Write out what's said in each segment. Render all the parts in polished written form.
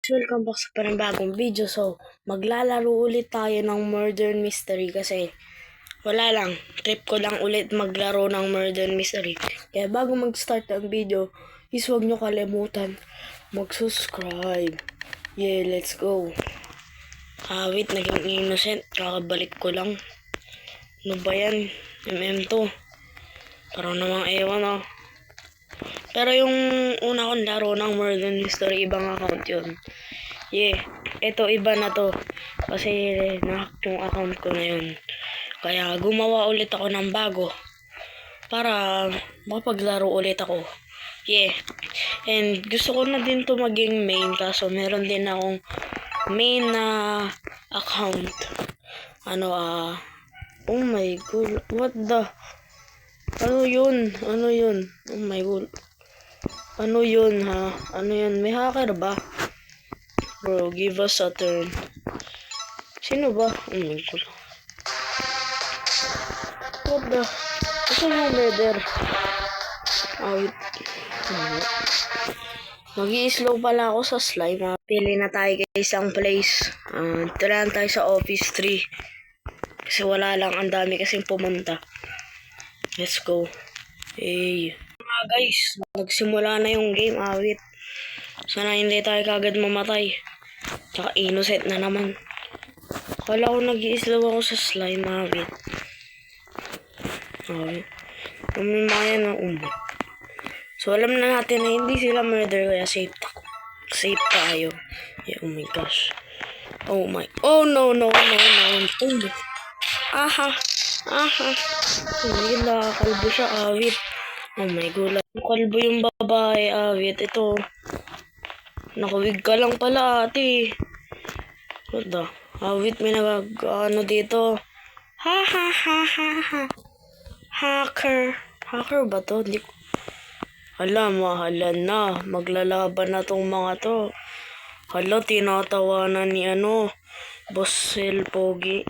Welcome back sa panibagong video. So, maglalaro ulit tayo ng Murder Mystery kasi wala lang, trip ko lang ulit maglaro ng Murder Mystery. Kaya bago mag-start ang video, is huwag nyo kalimutan mag-subscribe. Yeah, let's go. Wait, naging innocent. Kakabalik ko lang. Ano ba yan? MM2. Parang namang ewan oh. Pero yung una kong laro ng Murder Mystery, ibang account yun. Yeah, eto iba na to. Kasi na-hack yung account ko na yun. Kaya gumawa ulit ako ng bago. Para makapaglaro ulit ako. Yeah. And gusto ko na din to maging main. Kaso meron din akong main na account. Oh my god. What the? Ano yun? Oh my god. Ano yun ha? Ano yun? May hacker ba? Bro, give us a turn. Sino ba? Oh my god. What the? Ito yung leather. Wait. Mag-i-slow pala ako sa slime. Pili na tayo guys ang place. Tirahan tayo sa office 3. Kasi wala lang. Ang dami kasing pumunta. Let's go. Hey. Guys, nagsimula na yung game. Wait. Sana hindi tayo kagad mamatay. Tsaka innocent na naman. Kala ko nag-i-slow ako sa slime. Wait. Umimaya na So alam na natin na hindi sila murder. Kaya safe tayo. Yeah, oh my gosh. Oh my. Oh no. Oh my. Aha. Hindi nakakalbo siya. Wait. Oh my god. Kalbo yung babae. Wait. Ito. Nakawig ka lang pala ate. What the? Wait, may ano dito. Ha. Hacker ba to? Hindi ko. Hala, mahalan na. Maglalaban na tong mga to. Hala, tinatawanan ni Boss Pogi.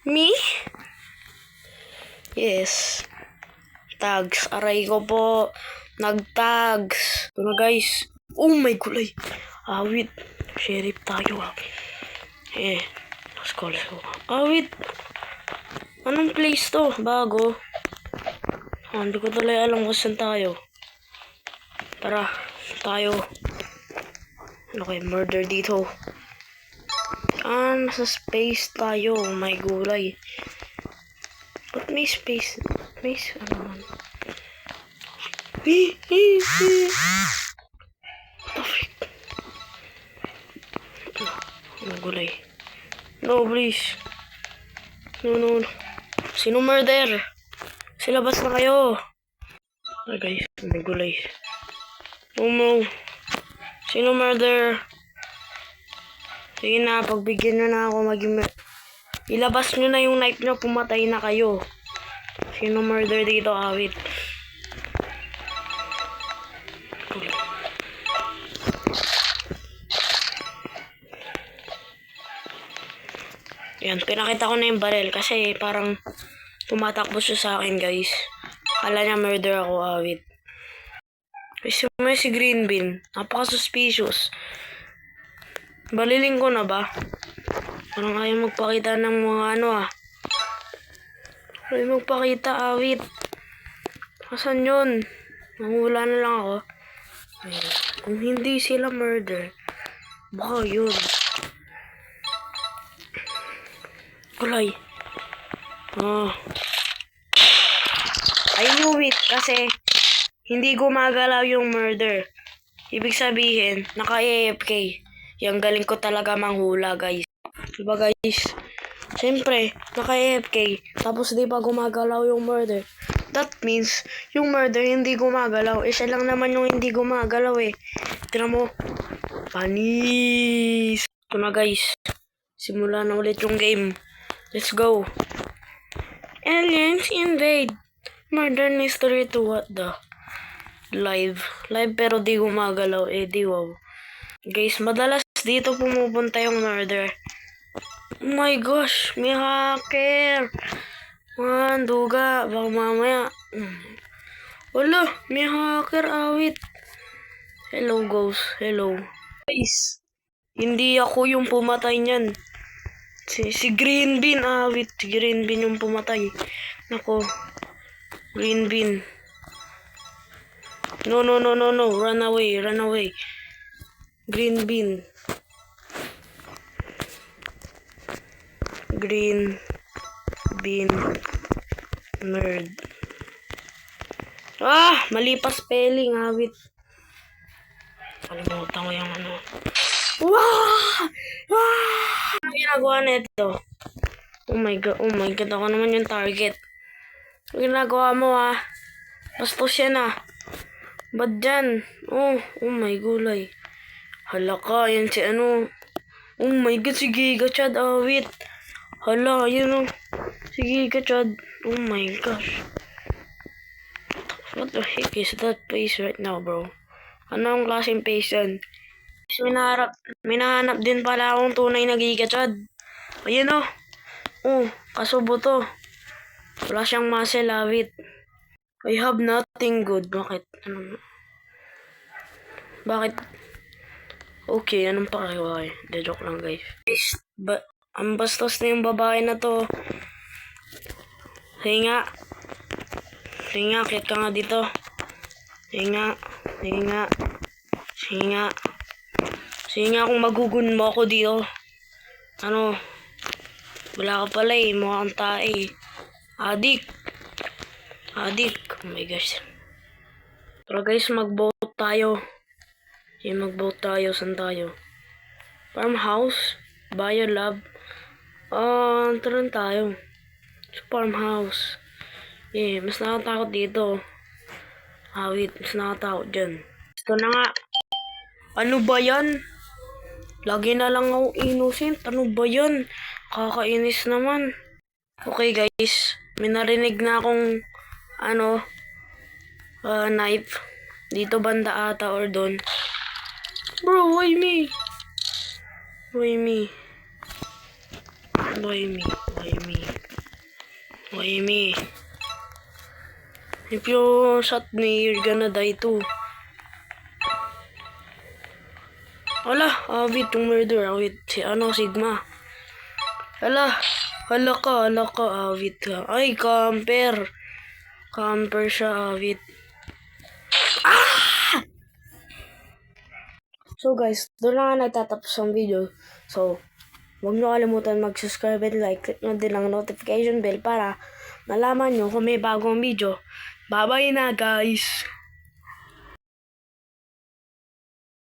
Me? Yes. Tags. Aray ko po. Nag-tags. Ito na guys. Oh my gulay. Wait. Sheriff tayo Let's go. Wait. Anong place to? Bago. Hindi ko talaga alam kung saan tayo. Tara. Tayo. Murder dito. Sa space tayo. Oh my gulay. Ba't may space? Ano? Gulay. No, please. No. Sino murder? Silabas na kayo. Guys, may gulay. Oh no. Sino murder? Sige na, pagbigyan nyo na ako ilabas nyo na yung knife nyo, pumatay na kayo. Sino murder dito? Wait. Yan, pinakita ko na yung barrel kasi parang tumatakbo siya sa akin guys. Kala niya murder ako. Wait. May si Green Bean. Napaka-suspicious. Baliling ko na ba? Parang ayaw magpakita ng mga Ayaw magpakita. Wait. Asan yun? Manghula na lang ako. Kung hindi sila murder, baka yun. Kulay. I knew it kasi hindi gumagalaw yung murder. Ibig sabihin, naka-AFK. Yung galing ko talaga manghula, guys. Diba, guys? Siyempre, naka-AFK. Tapos di pa gumagalaw yung murder. That means, yung murder hindi gumagalaw. Siya lang naman yung hindi gumagalaw Tira mo. Panis. Ito na, guys. Simula na ulit yung game. Let's go. Aliens invade. Murder mystery to what the? Live pero di gumagalaw di wow. Guys, madalas dito pumupunta yung murder. Oh my gosh, may hacker. Duga, baka mamaya. Wala, may hacker. Wait. Hello ghost, hello. Guys, Hindi ako yung pumatay niyan. Si Green Bean, wait. Si Green Bean yung pumatay. Nako. Green Bean. No. Run away. Green Bean. Green Bean. Nerd. Mali pa spelling, wait. Kalimutan ko yung ano. Ano ginagawa nito? Oh my god, ako naman yung target. Ano ginagawa mo, Bastos yan, Ba't dyan? Oh my gulay. Hala ka, yan si ano. Oh my god, si Giga Chad, wait. Hala, yun si Giga Chad. Oh my gosh. What the heck is that face right now, bro? Anong klaseng face yan? Minahanap din pala akong tunay na Giga Chad. Ayun kasubo to. Wala siyang muscle, wait. I have nothing good. Bakit? Bakit? Okay, anong pakiway? De joke lang, guys. Ang bastos na yung babae na to. Hinga, kit ka nga dito. Hinga kung magugun mo ako dito. Ano? Wala ka pala mukha kang tae. Adik. Oh my gosh. Tara guys, mag-vote tayo. Mag-vote tayo. Saan tayo? Farmhouse? Biolab? Tara tayo. Sa farmhouse. Mas nakatakot dito. Wait. Mas nakatakot dyan. Ito na nga. Ano ba yan? Lagi na lang ako innocent. Ano ba yan? Kakainis naman. Okay guys. May narinig na akong knife. Dito banda ata or doon. Bro, why me? If you shot me, you're gonna die too. Hala, wait, yung murder. Wait, Sigma. Hala ka, wait ka. Ay, camper. Camper siya, wait. So guys, doon na nga nagtatapos ang video. So, huwag nyo kalimutan mag-subscribe and like. Click nyo din ang notification bell para malaman nyo kung may bagong video. Bye-bye na guys!